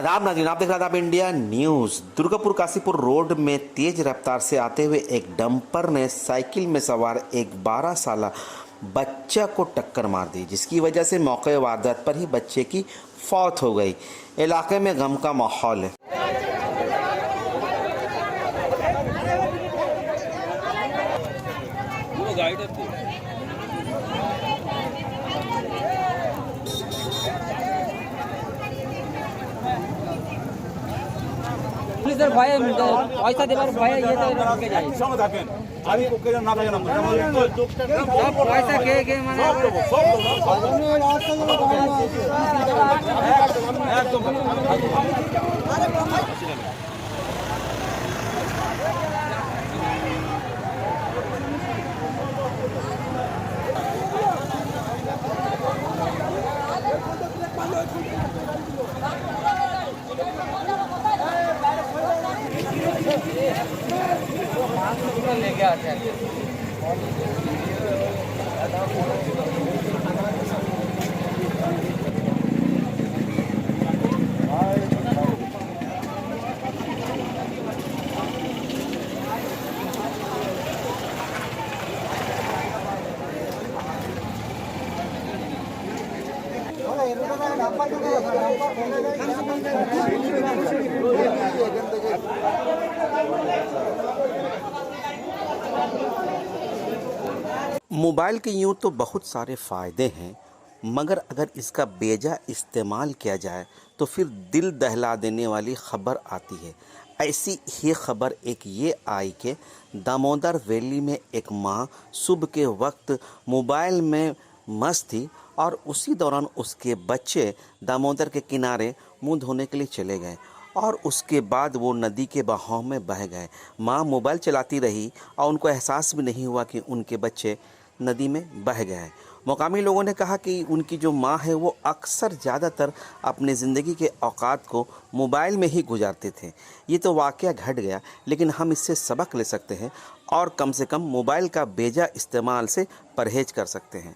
आदाब नाज़रीन, आप देख रहे हैं आदाब India news. Durgapur Kashipur road में तेज रफ्तार से आते हुए एक डंपर ने साइकिल में सवार एक 12 साला बच्चा को टक्कर मार दी, जिसकी वजह से मौके वारदात पर ही बच्चे की फौत हो गई। इलाके में गम का माहौल है। পুলিশের ভয়ে পয়সা দেবার ভয়ে ইয়েতে ঢুকে যায়। সঙ্গে থাকেন, আমি পক্ষে না থাকেন, সব পয়সা খেয়ে খেয়ে মানে লেগে আছে। मोबाइल के यूँ तो बहुत सारे फ़ायदे हैं, मगर अगर इसका बेजा इस्तेमाल किया जाए तो फिर दिल दहला देने वाली ख़बर आती है। ऐसी ही खबर एक ये आई कि दामोदर वैली में एक माँ सुबह के वक्त मोबाइल में मस्त थी और उसी दौरान उसके बच्चे दामोदर के किनारे मुंह धोने के लिए चले गए और उसके बाद वो नदी के बहाव में बह गए। माँ मोबाइल चलाती रही और उनको एहसास भी नहीं हुआ कि उनके बच्चे नदी में बह गए हैं। मुकामी लोगों ने कहा कि उनकी जो माँ है वो अक्सर ज़्यादातर अपने ज़िंदगी के औकात को मोबाइल में ही गुजारते थे। ये तो वाक़या घट गया, लेकिन हम इससे सबक ले सकते हैं और कम से कम मोबाइल का बेजा इस्तेमाल से परहेज कर सकते हैं।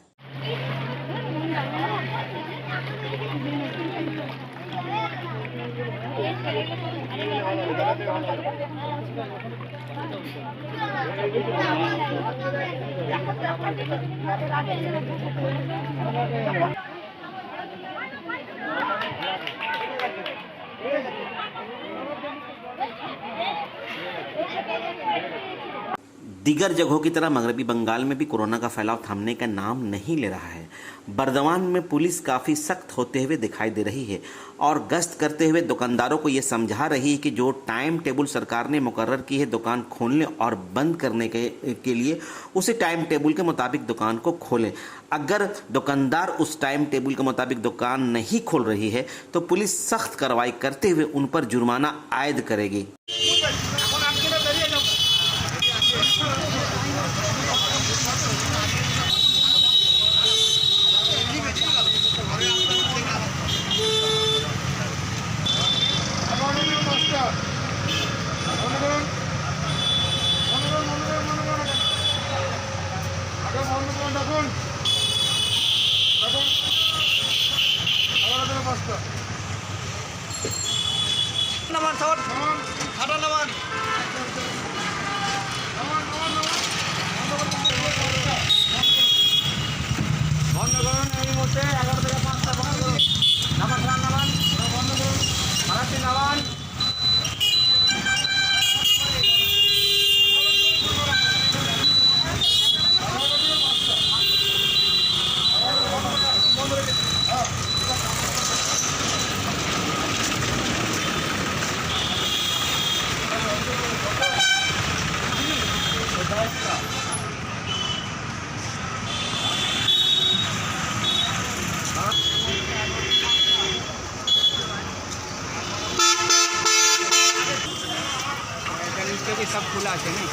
दीगर जगहों की तरह मगरबी बंगाल में भी कोरोना का फैलाव थमने का नाम नहीं ले रहा है। बर्दवान में पुलिस काफ़ी सख्त होते हुए दिखाई दे रही है और गश्त करते हुए दुकानदारों को ये समझा रही है कि जो टाइम टेबल सरकार ने मुकर्रर की है दुकान खोलने और बंद करने के लिए, उसी टाइम टेबल के मुताबिक दुकान को खोलें। अगर दुकानदार उस टाइम टेबल के मुताबिक दुकान नहीं खोल रही है तो पुलिस सख्त कार्रवाई करते हुए उन पर जुर्माना आयद करेगी। सब खुला है नहीं।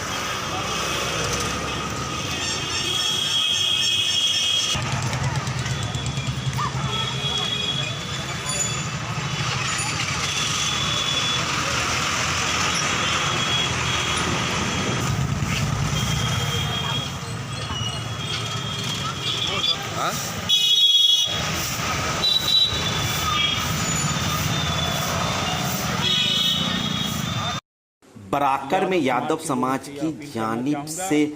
बराकर में यादव समाज की जानिब से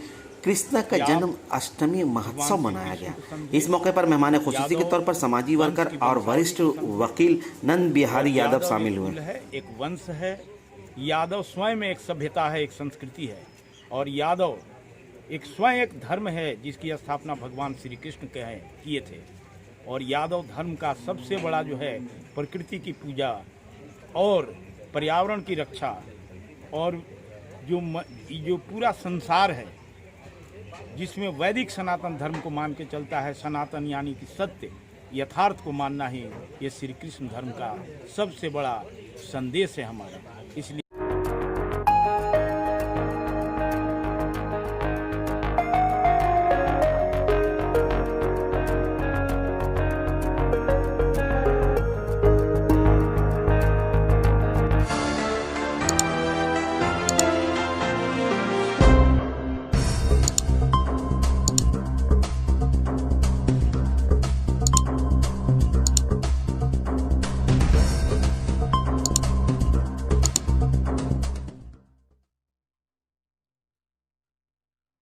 कृष्ण का जन्म अष्टमी महोत्सव मनाया गया। इस मौके पर मेहमान खुसूसी के तौर पर समाजी वर्कर और वरिष्ठ वकील नंद बिहारी यादव शामिल हुए। एक वंश है, यादव स्वयं एक सभ्यता है, एक संस्कृति है, और यादव एक स्वयं एक धर्म है जिसकी स्थापना भगवान श्री कृष्ण किए थे। और यादव धर्म का सबसे बड़ा जो है प्रकृति की पूजा और पर्यावरण की रक्षा, और जो पूरा संसार है जिसमें वैदिक सनातन धर्म को मान के चलता है। सनातन यानी कि सत्य, यथार्थ को मानना ही ये श्री कृष्ण धर्म का सबसे बड़ा संदेश है हमारा। इसलिए